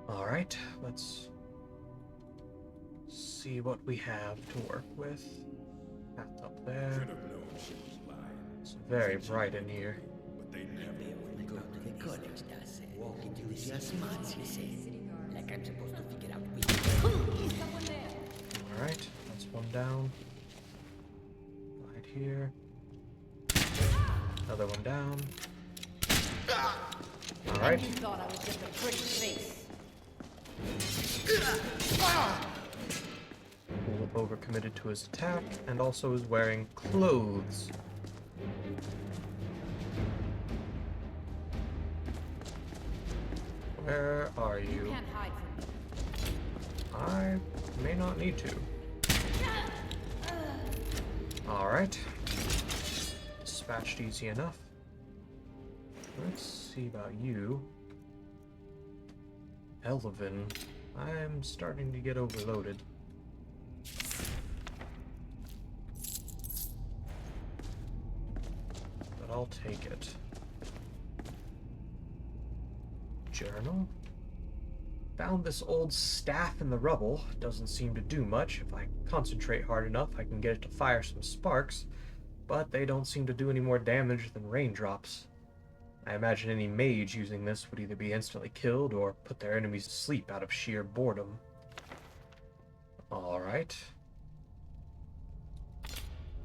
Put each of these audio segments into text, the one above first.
Alright, let's see what we have to work with. Path up there. Should have known she was lying. It's very bright in here. But they never When go to the codex, does walk into the jasmats, he said. Like I'm supposed to figure out which. Someone there. Alright, that's one down. Right here. Another one down. Alright. You thought I was just a pretty face. Overcommitted to his attack and also is wearing clothes. Where are You you? can't hide from me. I may not need to. Alright. Dispatched easy enough. Let's see about you. Elvin. I'm starting to get overloaded. But I'll take it. Journal? Found this old staff in the rubble. Doesn't seem to do much. If I concentrate hard enough, I can get it to fire some sparks. But they don't seem to do any more damage than raindrops. I imagine any mage using this would either be instantly killed or put their enemies to sleep out of sheer boredom. Alright.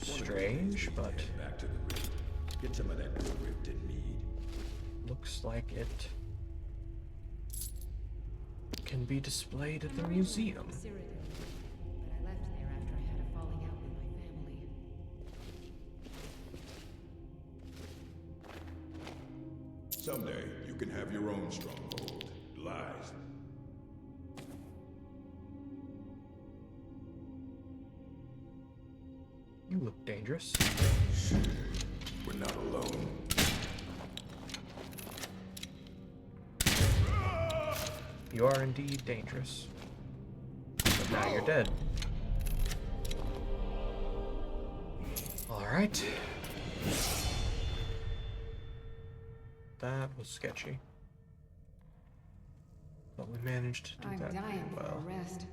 Strange, but back to the river. Get some of that good rifted mead. looks like it can be displayed at the museum. Cyrodiil, but I left there after I had a falling out with my family. Someday you can have your own stronghold. Lies. You look dangerous. We're not alone. You are indeed dangerous. But now you're dead. Alright. That was sketchy. But we managed to do I'm that pretty dying for well. a rest.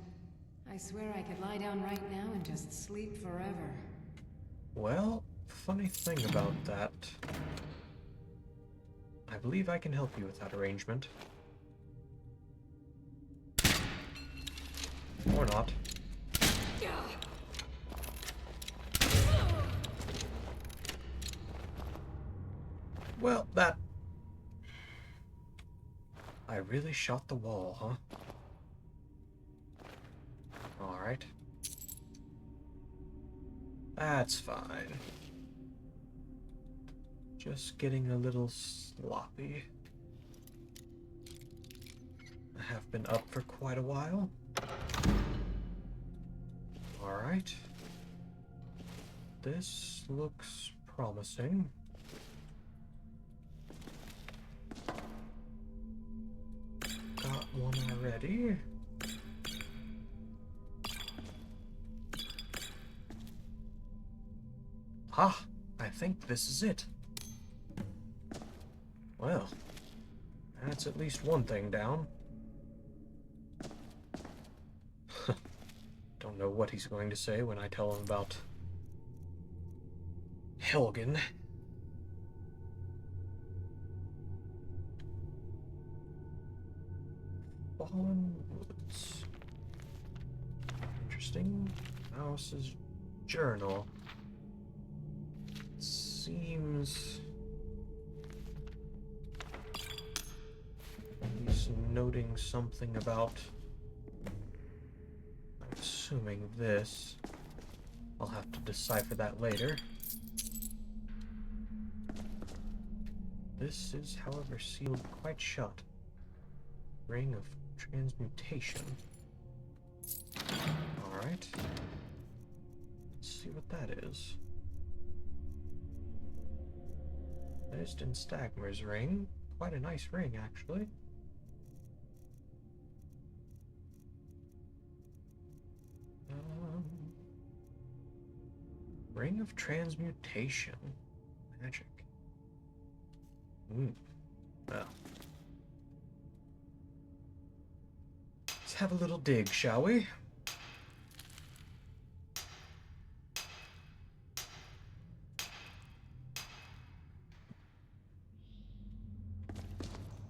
I swear I could lie down right now and just sleep forever. Well, funny thing about that. I believe I can help you with that arrangement. Or not. Well, that... I really shot the wall, huh? Alright. That's fine. Just getting a little sloppy. I have been up for quite a while. Alright. This looks promising. Got one already. Ah, I think this is it. Well, that's at least one thing down. Don't know what he's going to say when I tell him about Helgen. Fallen Woods. Interesting. Mouse's journal. Seems he's noting something about, I'm assuming this. I'll have to decipher that later. This is, however, sealed quite shut. Ring of transmutation. Alright. Let's see what that is. Placed in Stagmer's ring. Quite a nice ring, actually. Ring of transmutation. Magic. Well. have a little dig, shall we?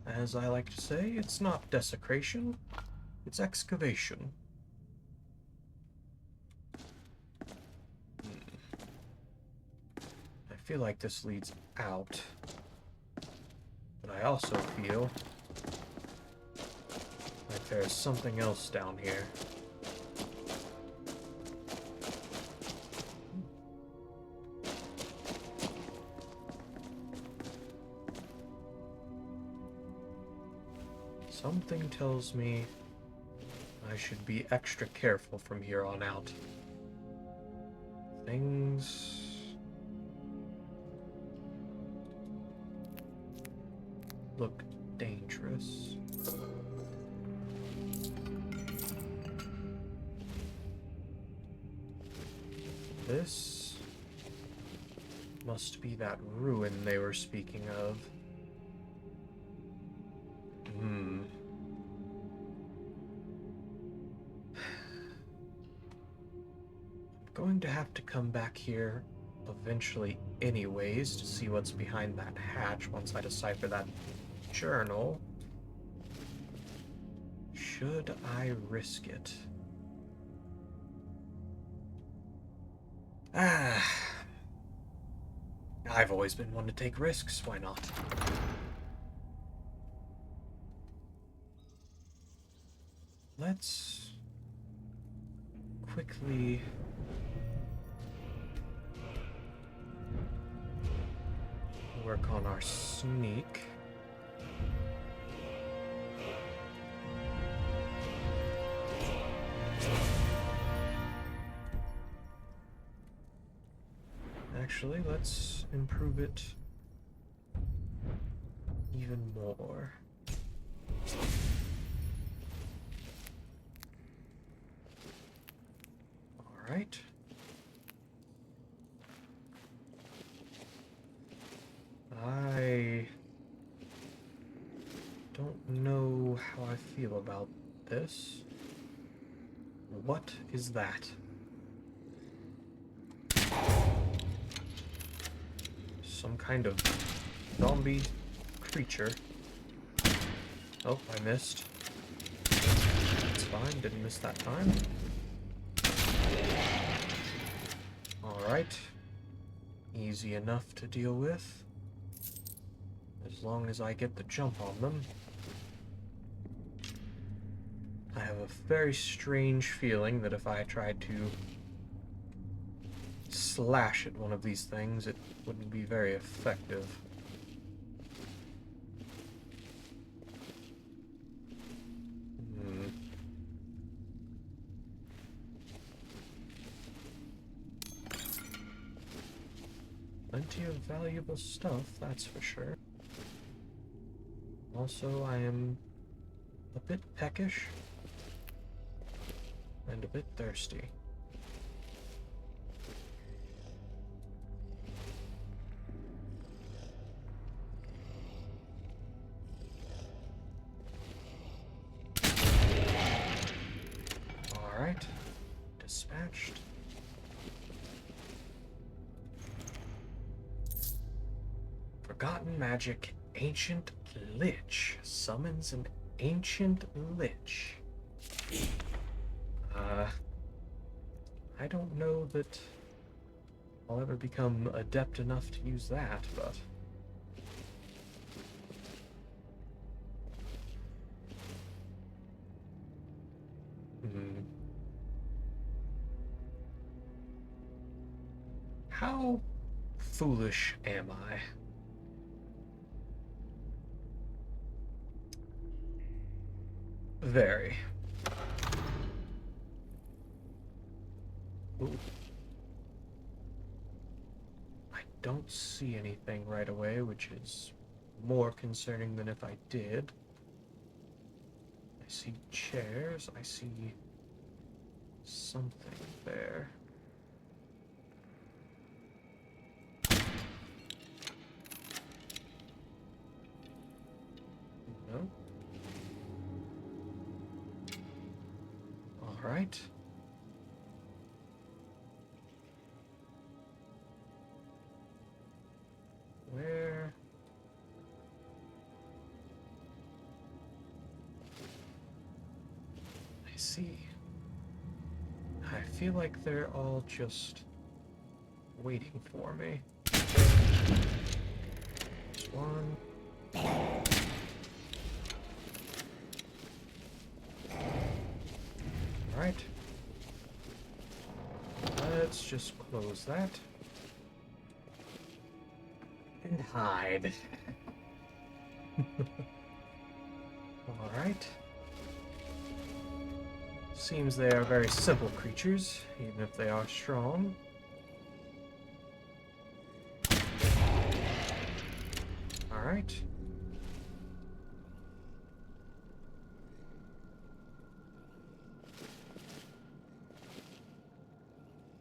As I like to say, it's not desecration, it's excavation. I feel like this leads out, but I also feel like there's something else down here. Something tells me I should be extra careful from here on out. Things look dangerous. This must be that ruin they were speaking of. I'm going to have to come back here eventually anyways to see what's behind that hatch once I decipher that journal. Should I risk it? I've always been one to take risks, why not? Let's quickly work on our sneak. Actually, let's improve it even more. All right. I don't know how I feel about this. What is that? Some kind of zombie creature. Oh, I missed. It's fine, didn't miss that time. Alright. Easy enough to deal with. As long as I get the jump on them. I have a very strange feeling that if I tried to slash at one of these things, it wouldn't be very effective. Plenty of valuable stuff, that's for sure. Also, I am a bit peckish and a bit thirsty. Alright, dispatched. Forgotten magic, ancient lich. Summons an ancient lich. I don't know that I'll ever become adept enough to use that, but... How foolish am I? Very. Ooh. I don't see anything right away, which is more concerning than if I did. I see chairs, I see something there. No? Alright. Where? I see. I feel like they're all just waiting for me. There's one. Alright. Let's just close that. And hide. Alright. Seems they are very simple creatures, even if they are strong. Alright.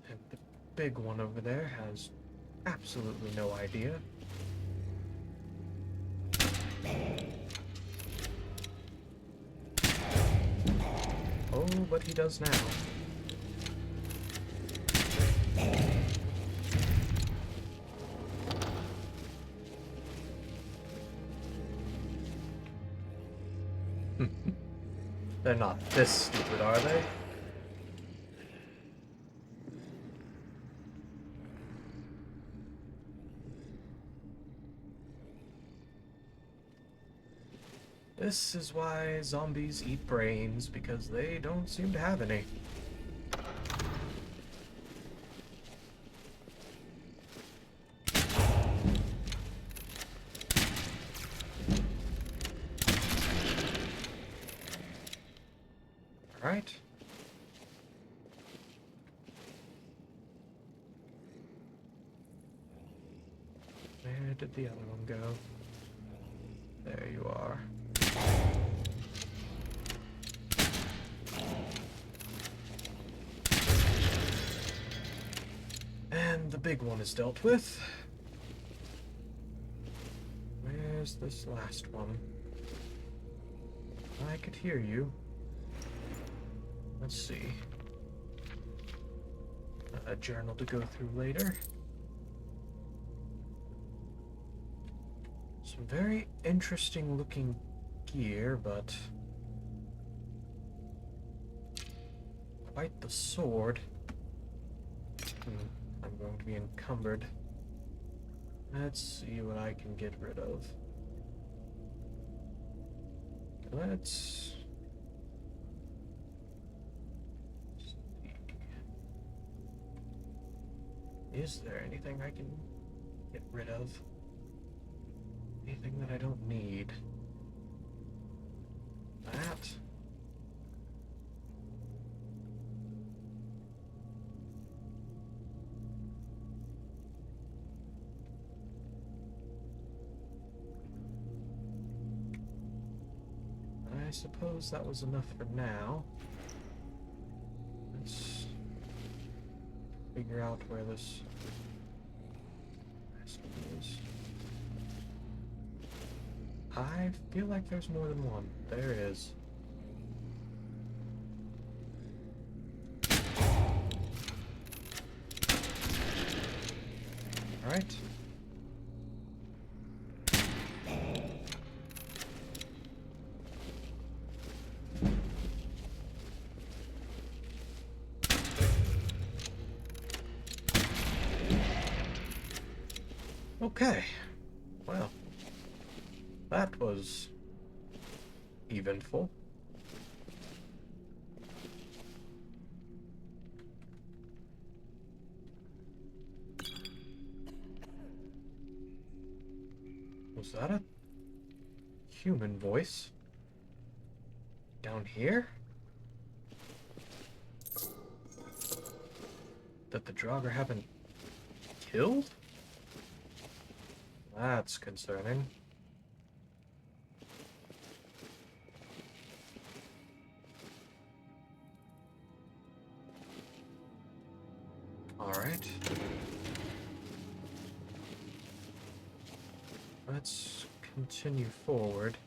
And the big one over there has absolutely no idea. Oh, but he does now. They're not this stupid, are they? This is why zombies eat brains, because they don't seem to have any. Alright. Where did the other one go? There you are. And the big one is dealt with. Where's this last one? I could hear you. Let's see. A journal to go through later. Some very interesting looking gear, but quite the sword. I'm going to be encumbered. Let's see what I can get rid of. Let's see. Is there anything I can get rid of? Anything that I don't need? That. I suppose that was enough for now. Let's figure out where this rest is. I feel like there's more than one. There is. All right. Okay. Well, that was eventful. Was that a human voice? Down here? That the Draugr haven't killed? That's concerning. All right. Let's continue forward.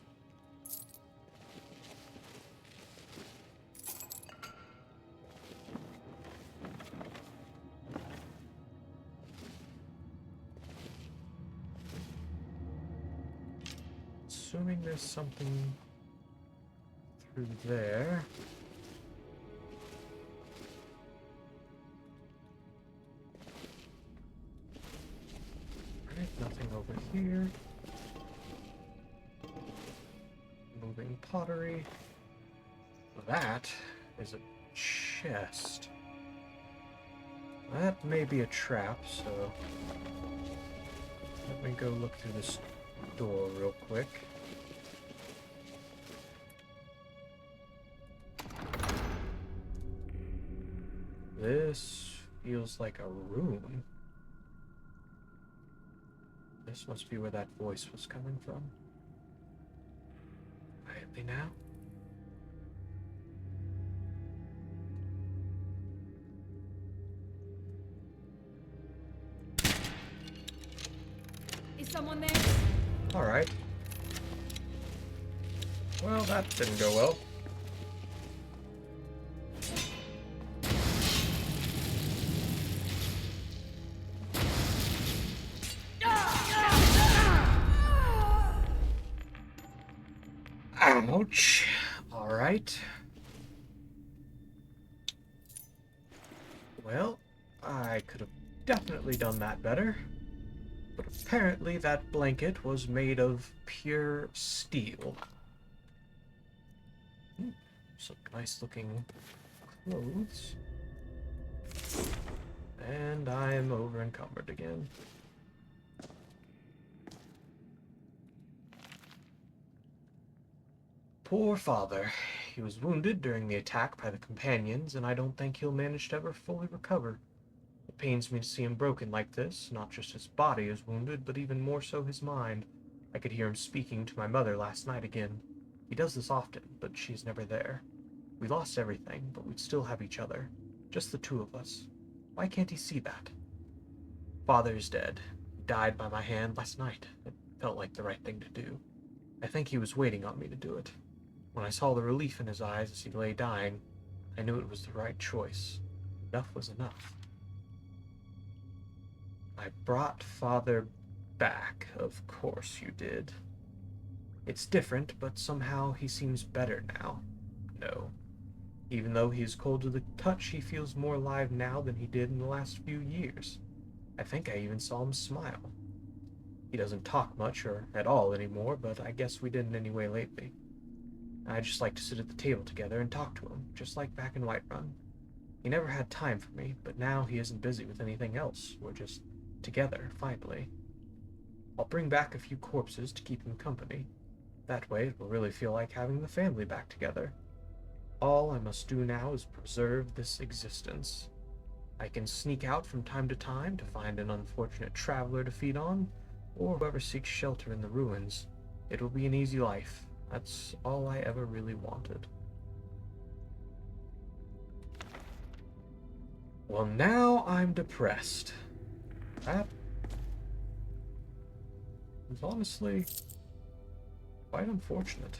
assuming there's something through there. Alright, nothing over here. Moving pottery. That is a chest. That may be a trap, so let me go look through this door real quick. This feels like a room. This must be where that voice was coming from. Quietly now. Is someone there? Alright. Well, that didn't go well. Ouch. Alright. Well, I could have definitely done that better. But apparently that blanket was made of pure steel. Some nice looking clothes. And I'm over encumbered again. Poor father. He was wounded during the attack by the companions, and I don't think he'll manage to ever fully recover. It pains me to see him broken like this. Not just his body is wounded, but even more so his mind. I could hear him speaking to my mother last night again. He does this often, but she's never there. We lost everything, but we'd still have each other. Just the two of us. Why can't he see that? Father is dead. He died by my hand last night. It felt like the right thing to do. I think he was waiting on me to do it. When I saw the relief in his eyes as he lay dying, I knew it was the right choice. Enough was enough. I brought Father back, of course you did. It's different, but somehow he seems better now. No. Even though he is cold to the touch, he feels more alive now than he did in the last few years. I think I even saw him smile. He doesn't talk much or at all anymore, but I guess we didn't anyway lately. I just like to sit at the table together and talk to him, just like back in Whiterun. He never had time for me, but now he isn't busy with anything else. We're just together, finally. I'll bring back a few corpses to keep him company. That way it will really feel like having the family back together. All I must do now is preserve this existence. I can sneak out from time to time to find an unfortunate traveler to feed on, or whoever seeks shelter in the ruins. It will be an easy life. That's all I ever really wanted. Well, now I'm depressed. That is honestly quite unfortunate.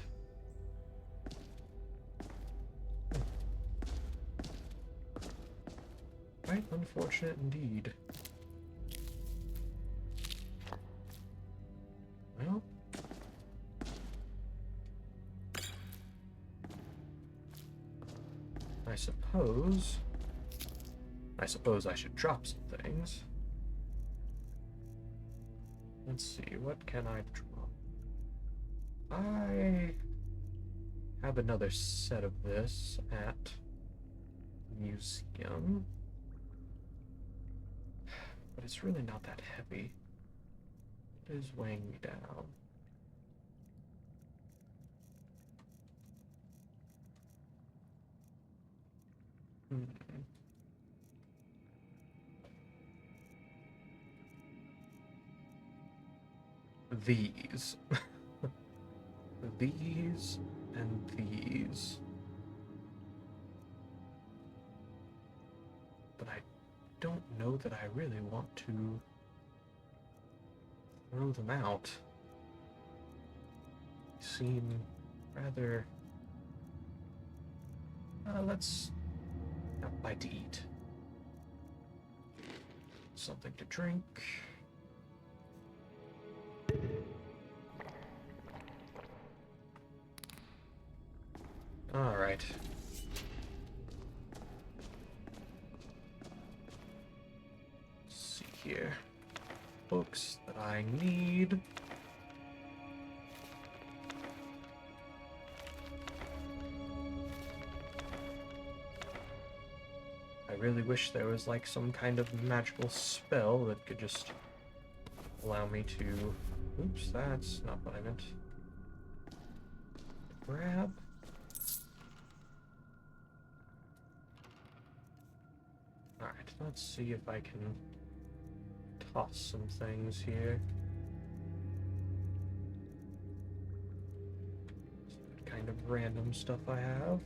Quite unfortunate indeed. Well, I suppose I should drop some things. Let's see, what can I drop? I have another set of this at museum. But it's really not that heavy. It is weighing me down. These. These and these. But I don't know that I really want to throw them out. They seem rather... let's have a bite to eat. Something to drink. Alright. Let's see here. Books that I need. I really wish there was like some kind of magical spell that could just allow me to... Oops, that's not what I meant. Grab. Alright, let's see if I can toss some things here. What kind of random stuff I have.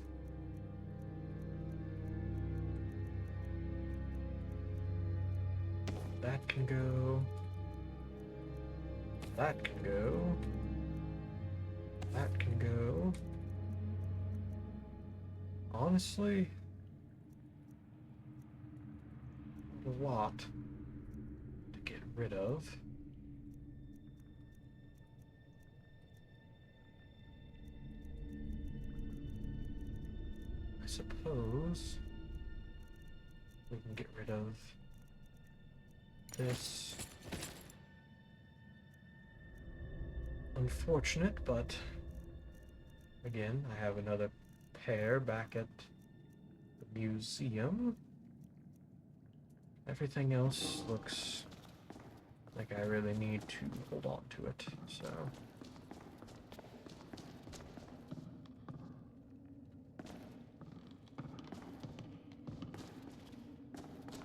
That can go. That can go. That can go. Honestly, a lot to get rid of. I suppose we can get rid of this. Unfortunate, but again, I have another pair back at the museum. Everything else looks like I really need to hold on to it, so.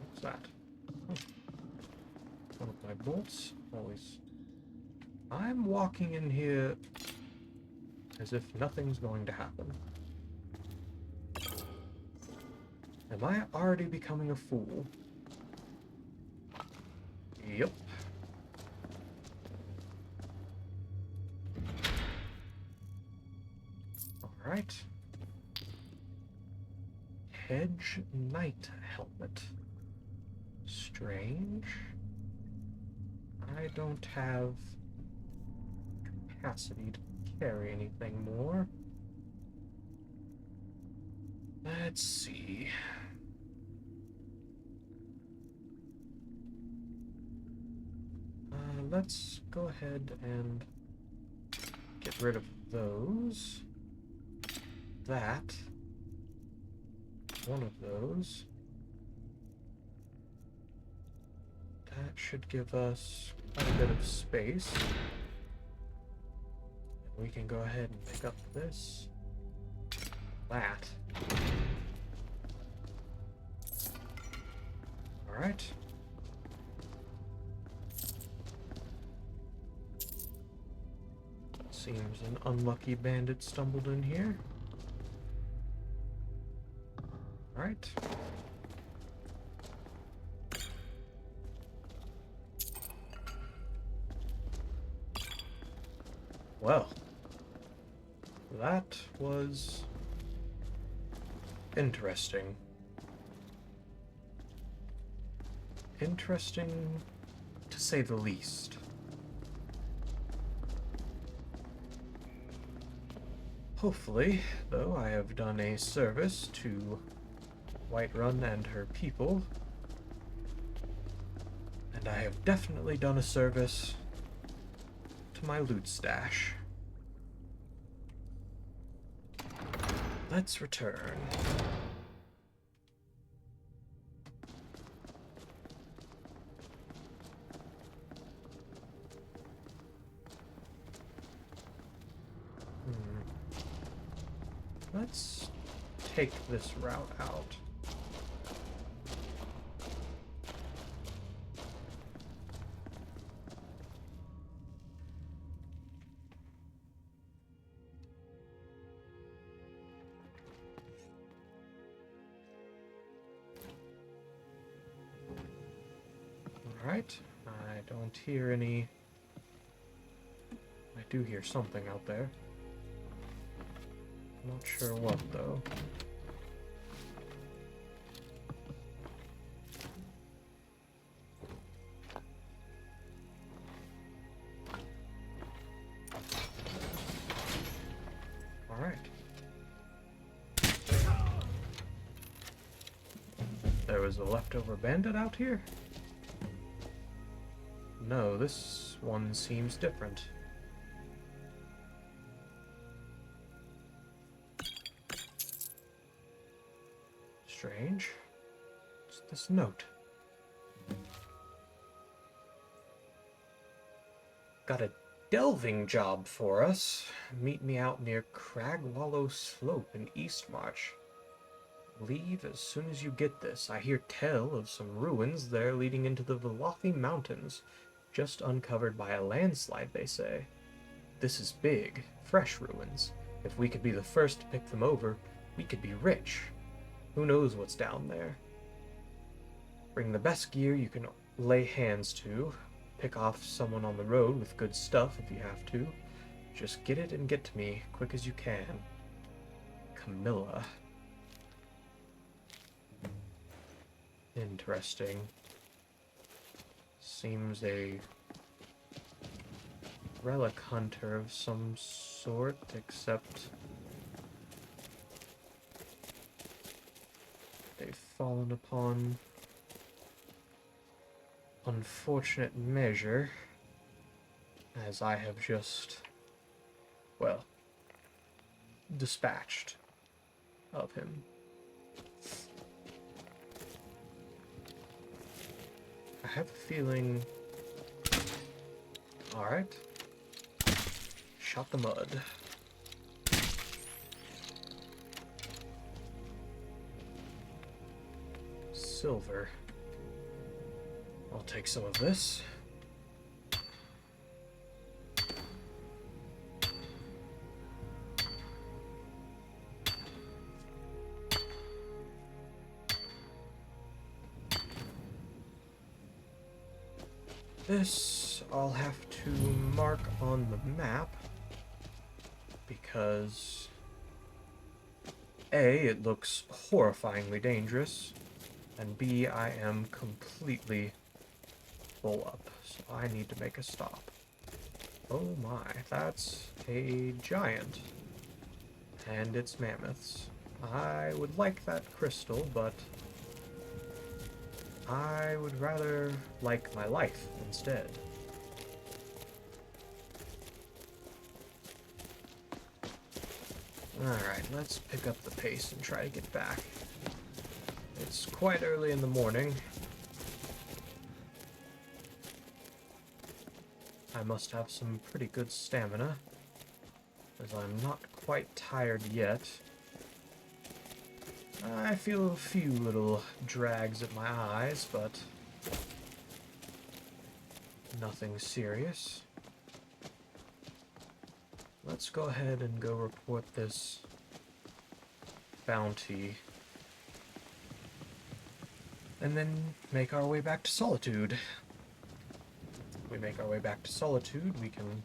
What's that? Oh. One of my bolts. Always. I'm walking in here as if nothing's going to happen. Am I already becoming a fool? Yep. Alright. Hedge Knight Helmet. Strange. I don't have capacity to carry anything more. Let's see. Let's go ahead and get rid of those. That. One of those. That should give us quite a bit of space. And we can go ahead and pick up this. That. Alright. Seems an unlucky bandit stumbled in here. Alright. Well, that was interesting. Interesting, to say the least. Hopefully, though, I have done a service to Whiterun and her people. And I have definitely done a service to my loot stash. Let's return. Let's take this route out. Alright, I don't hear any... I do hear something out there. Not sure what, though. Alright. There was a leftover bandit out here? No, this one seems different. Strange. What's this note? Got a delving job for us. Meet me out near Crag Wallow Slope in Eastmarch. Leave as soon as you get this. I hear tell of some ruins there leading into the Velothi Mountains, just uncovered by a landslide, they say. This is big, fresh ruins. If we could be the first to pick them over, we could be rich. Who knows what's down there? Bring the best gear you can lay hands to. Pick off someone on the road with good stuff if you have to. Just get it and get to me, quick as you can. Camilla. Interesting. Seems a relic hunter of some sort, except they've fallen upon unfortunate measure, as I have just, well, dispatched of him. I have a feeling... Alright. Shot the mud. Silver. I'll take some of this. This I'll have to mark on the map because A, it looks horrifyingly dangerous, and B, I am completely full up, so I need to make a stop. Oh my, that's a giant, and it's mammoths. I would like that crystal, but I would rather like my life instead. Alright, let's pick up the pace and try to get back. It's quite early in the morning. I must have some pretty good stamina, as I'm not quite tired yet. I feel a few little drags at my eyes, but nothing serious. Let's go ahead and go report this bounty, and then make our way back to Solitude. If we make our way back to Solitude, we can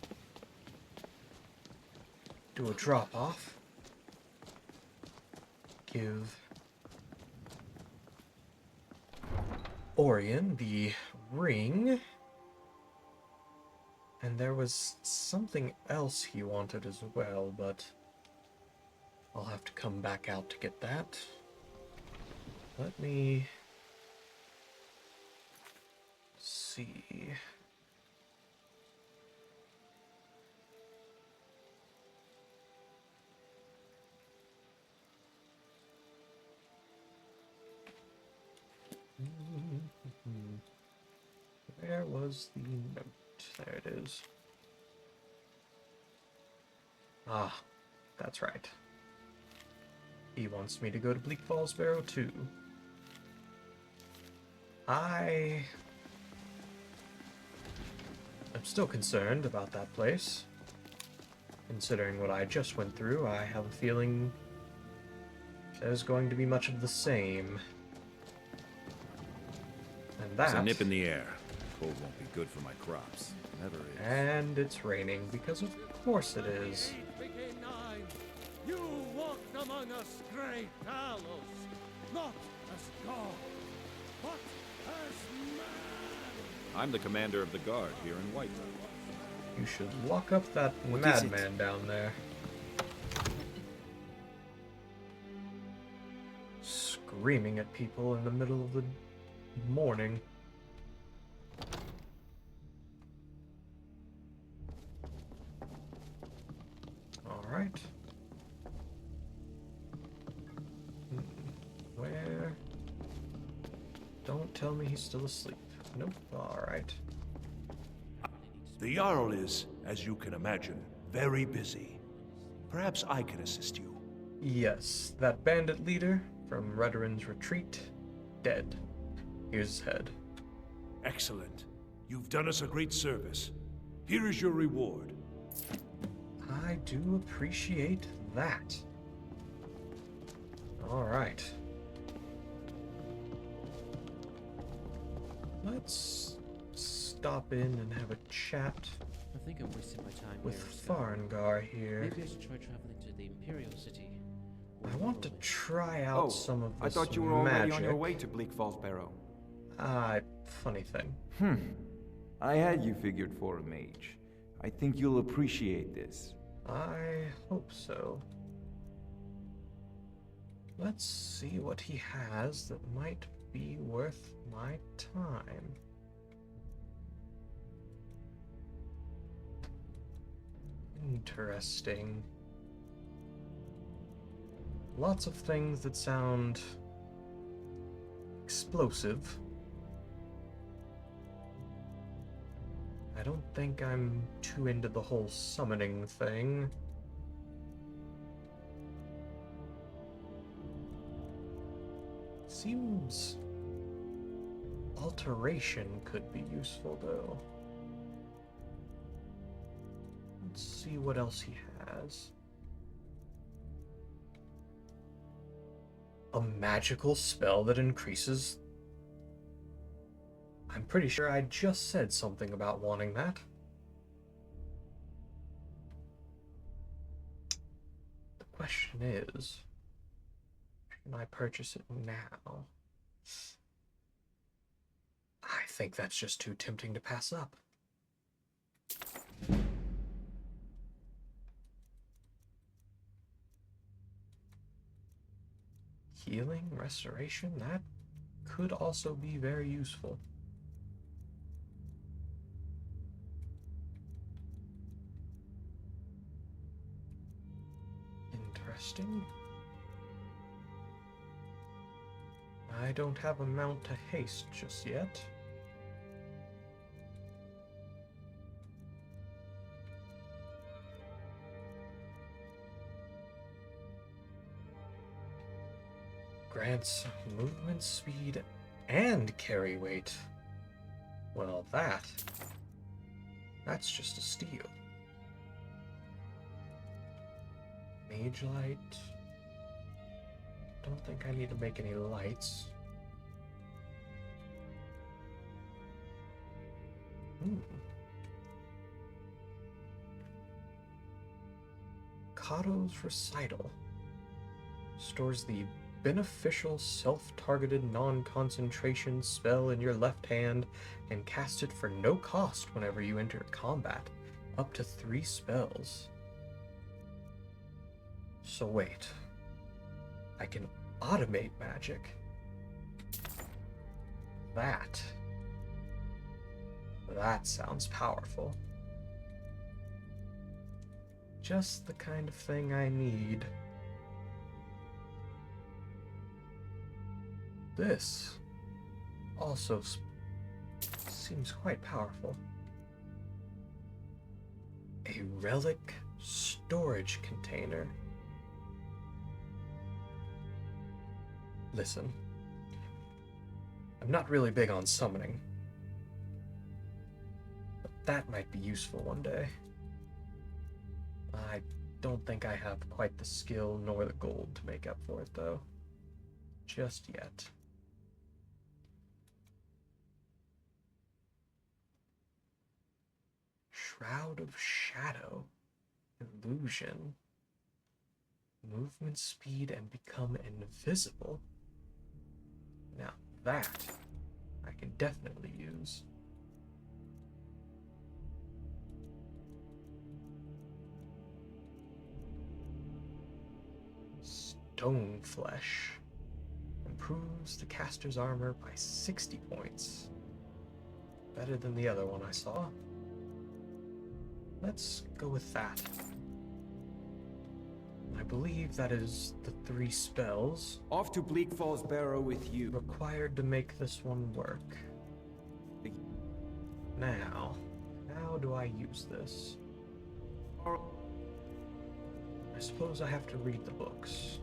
do a drop-off. Give Orion the ring. And there was something else he wanted as well, but I'll have to come back out to get that. Let me see. Where was the note? There it is. Ah, that's right. He wants me to go to Bleak Falls Barrow too. I'm still concerned about that place. Considering what I just went through, I have a feeling there's going to be much of the same. And that... There's a nip in the air. Cold won't be good for my crops. Never is. And it's raining, because of course it is. You walked among us, great Talos, not as God, but as man. I'm the commander of the guard here in White. You should lock up that What is madman down there. screaming at people in the middle of the morning. Alright. Where? Don't tell me he's still asleep. Nope. Alright. The Jarl is, as you can imagine, very busy. Perhaps I can assist you. Yes, that bandit leader from Redoran's retreat, dead. Here's his head. Excellent. You've done us a great service. Here is your reward. I do appreciate that. Alright. Let's stop in and have a chat I think I'm wasting my time with here, Skyrim. Farengar here. Maybe I should try traveling to the Imperial City. or I want to Whirlwind. try out some of this I thought you were already magic. on your way to Bleak Falls Barrow. Funny thing. I had you figured for a mage. I think you'll appreciate this. I hope so. Let's see what he has that might be worth my time. Interesting. Lots of things that sound explosive. I don't think I'm too into the whole summoning thing. Seems alteration could be useful though. Let's see what else he has. A magical spell that increases. I'm pretty sure I just said something about wanting that. The question is, can I purchase it now? I think that's just too tempting to pass up. Healing, restoration, that could also be very useful. Interesting. I don't have a mount to haste just yet. Grants movement speed and carry weight. Well, that's just a steal. Mage light. Don't think I need to make any lights. Kato's Recital stores the beneficial self-targeted non-concentration spell in your left hand and cast it for no cost whenever you enter combat. Up to 3 spells. So wait. I can automate magic. That sounds powerful. Just the kind of thing I need. This also seems quite powerful. A relic storage container. Listen, I'm not really big on summoning, but that might be useful one day. I don't think I have quite the skill nor the gold to make up for it, though. Just yet. Shroud of Shadow. Illusion. Movement speed and become invisible. Now that I can definitely use. Stone Flesh. I'm improves the caster's armor by 60 points. Better than the other one I saw. Let's go with that. I believe that is the 3 spells Off to Bleak Falls Barrow with you. required to make this one work. Now, how do I use this? I suppose I have to read the books.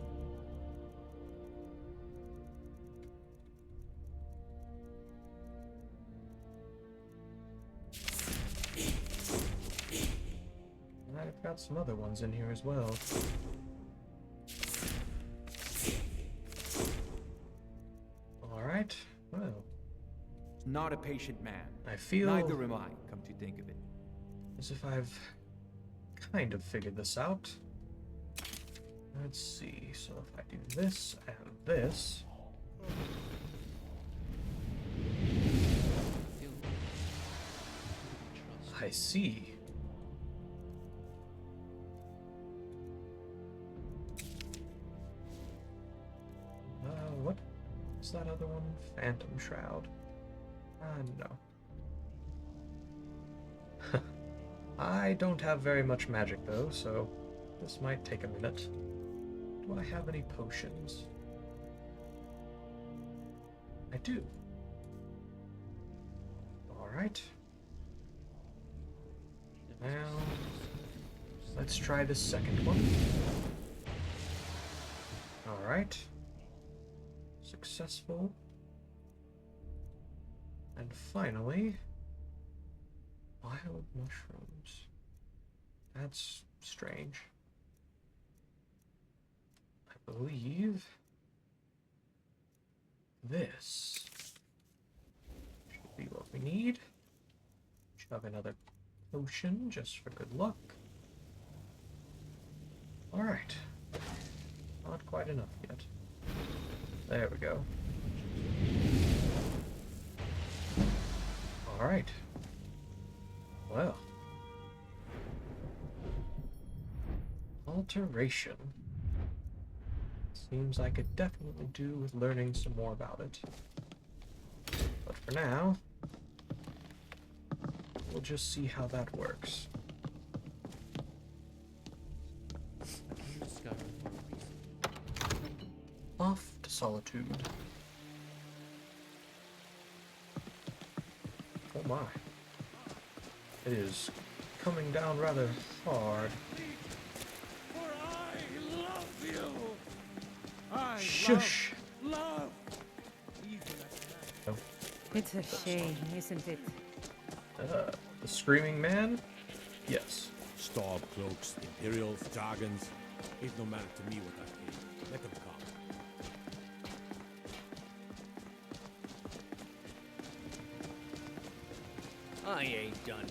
And I've got some other ones in here as well. Alright, well, Not a patient man. I feel Neither am I, come to think of it. as if I've kind of figured this out. Let's see, so if I do this and this, Feel trust. I see. What is that other one? Phantom Shroud. No. I don't have very much magic though, so this might take a minute. Do I have any potions? I do. Alright. Now, let's try the second one. Alright. Successful. And finally, wild mushrooms. That's strange. I believe this should be what we need. Chug another potion just for good luck. Alright. Not quite enough yet. There we go. Alright. Well. Alteration. Seems I could definitely do with learning some more about it. But for now, we'll just see how that works. I came to Skyrim for a reason. Off to Solitude. Oh my. It is coming down rather hard. For I love you. I Shush! love. It's a shame, isn't it? The Screaming Man? Yes. Storm cloaks, Imperials, Dragons. It no matter to me what that means. Let them come. I ain't done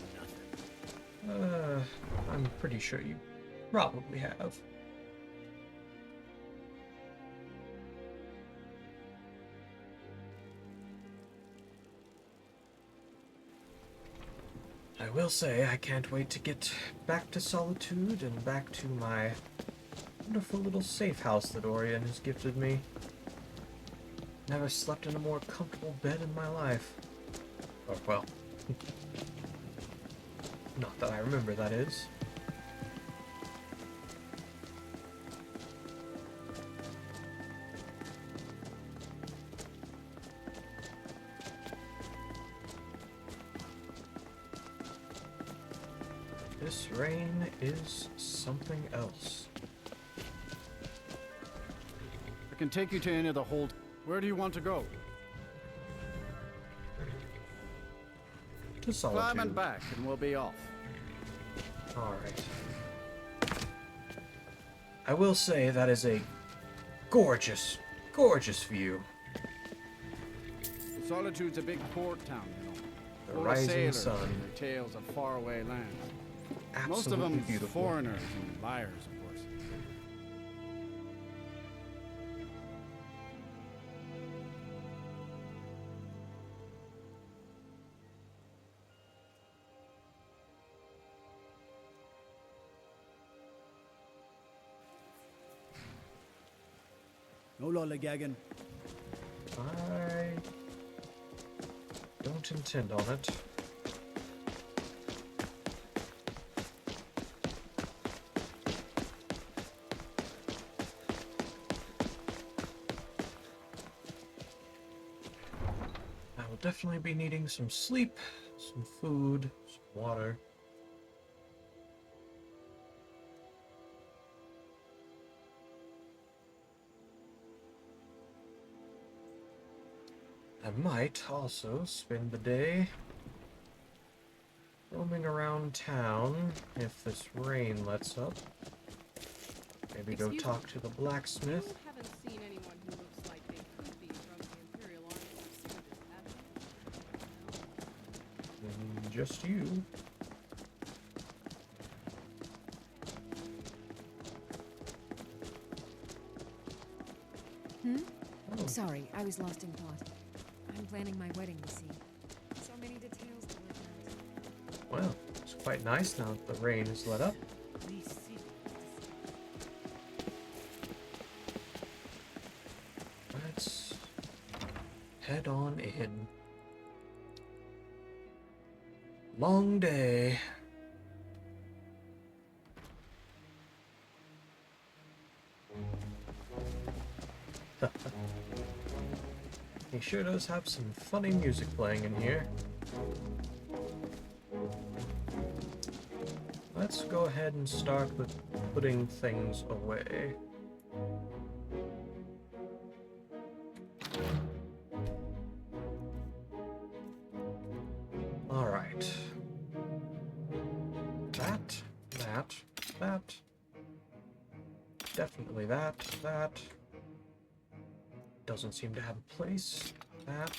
nothing. I'm pretty sure you probably have. I will say I can't wait to get back to Solitude and back to my wonderful little safe house that Orion has gifted me. Never slept in a more comfortable bed in my life. Or, well, not that I remember, that is. This rain is something else. I can take you to any of the hold. Where do you want to go? To Solitude. Climb and back, and we'll be off. Alright. I will say that is a gorgeous, gorgeous view. Solitude's a big port town, you know. The Full of rising sailors sun. and their tales of faraway lands. Absolutely Most of them beautiful. foreigners and liars, of course. No lollygagging. I don't intend on it. I will definitely be needing some sleep, some food, some water. I might also spend the day roaming around town if this rain lets up. Maybe go talk to the blacksmith. You haven't seen anyone who looks like they could be from the Imperial Army pursuit, have you? Just you. Oh. Sorry, I was lost in thought. I'm planning my wedding, you see. So many details to work out. Well, it's quite nice now that the rain has let up. Let's head on in. Long day. He sure does have some funny music playing in here. Let's go ahead and start with putting things away. Alright. That. Definitely that. Doesn't seem to have a place. That.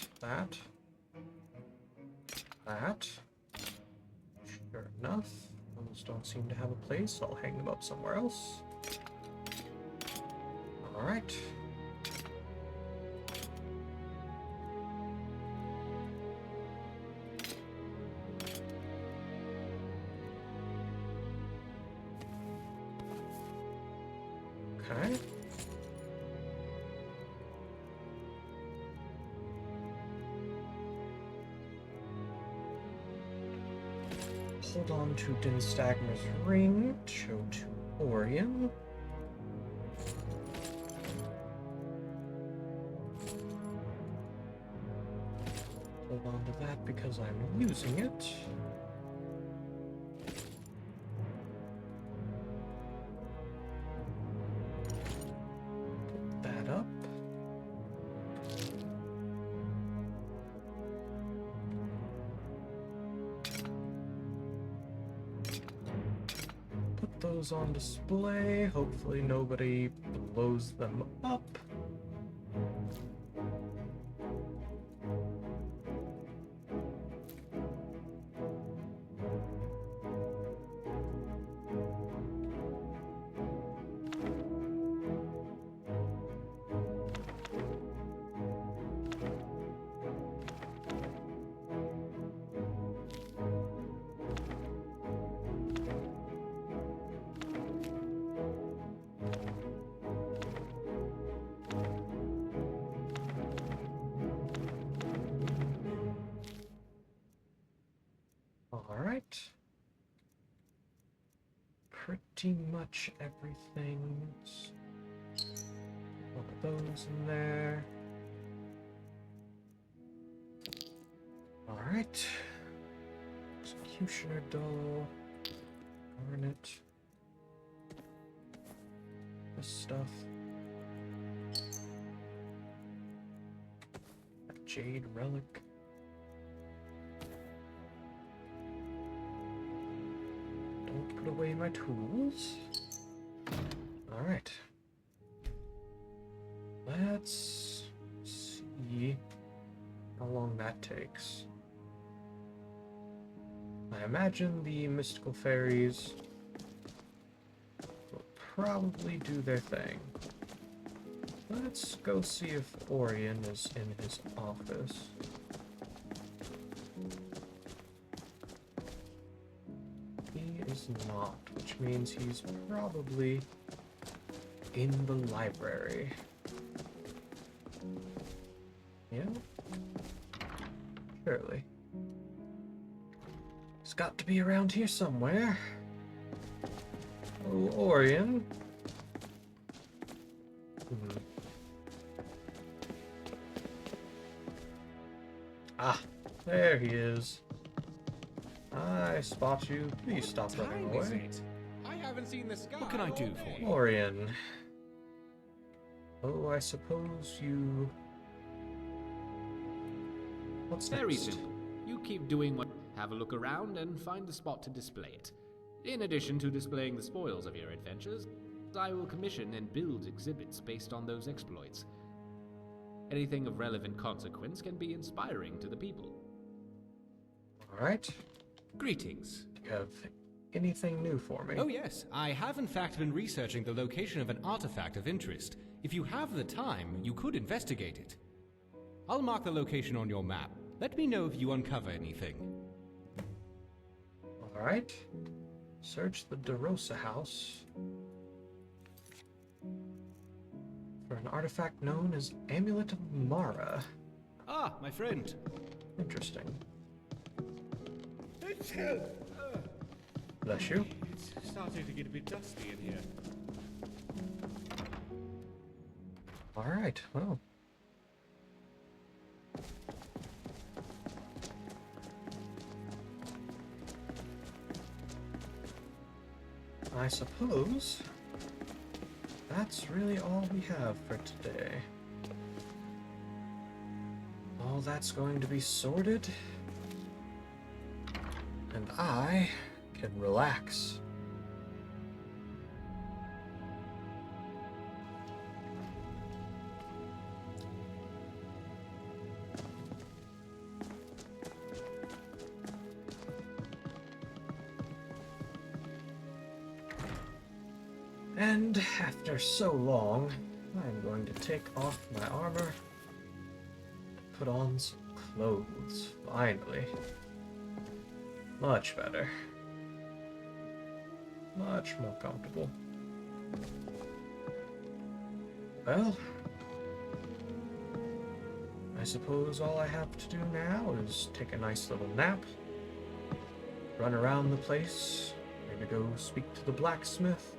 Sure enough. Those don't seem to have a place. I'll hang them up somewhere else. Alright. Okay. Hold on to Dinstagmer's ring, show to Orion. Hold on to that because I'm using it. Put that up. Those on display. Hopefully nobody blows them up. Alright. Pretty much everything's one of those in there. Alright. Executioner doll. Garnet. This stuff. That jade relic. Put away my tools. Alright. Let's see how long that takes. I imagine the mystical fairies will probably do their thing. Let's go see if Orion is in his office. Is not, which means he's probably in the library. Yeah? Surely. It's got to be around here somewhere. Oh, Orion. Ah, there he is. I spot you. Please stop running away. I haven't seen the sky. What can I do for you? Orion. Oh, I suppose you... What's Very next? simple. You keep doing what... Have a look around and find the spot to display it. In addition to displaying the spoils of your adventures, I will commission and build exhibits based on those exploits. Anything of relevant consequence can be inspiring to the people. Alright. Greetings. Do you have anything new for me? Oh yes, I have in fact been researching the location of an artifact of interest. If you have the time, you could investigate it. I'll mark the location on your map. Let me know if you uncover anything. Alright. Search the DeRosa house for an artifact known as Amulet of Mara. Ah, my friend. Interesting. Bless you. It's starting to get a bit dusty in here. Alright, well. I suppose that's really all we have for today. All that's going to be sorted, and I can relax. And after so long, I'm going to take off my armor, put on some clothes, finally. Much better. Much more comfortable. Well, I suppose all I have to do now is take a nice little nap, run around the place, maybe go speak to the blacksmith,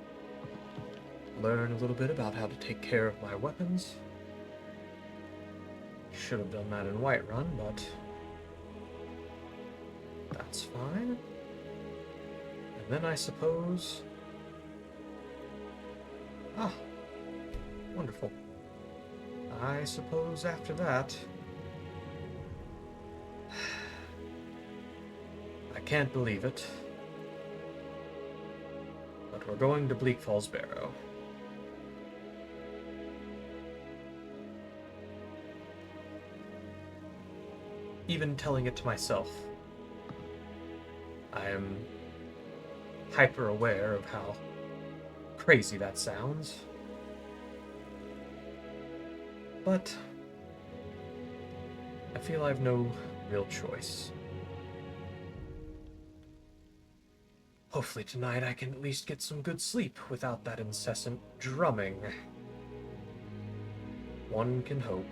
learn a little bit about how to take care of my weapons. Should have done that in Whiterun, but that's fine. And then I suppose... Ah, wonderful. I suppose after that... I can't believe it, but we're going to Bleak Falls Barrow. Even telling it to myself, I am hyper aware of how crazy that sounds. But I feel I have no real choice. Hopefully tonight I can at least get some good sleep without that incessant drumming. One can hope.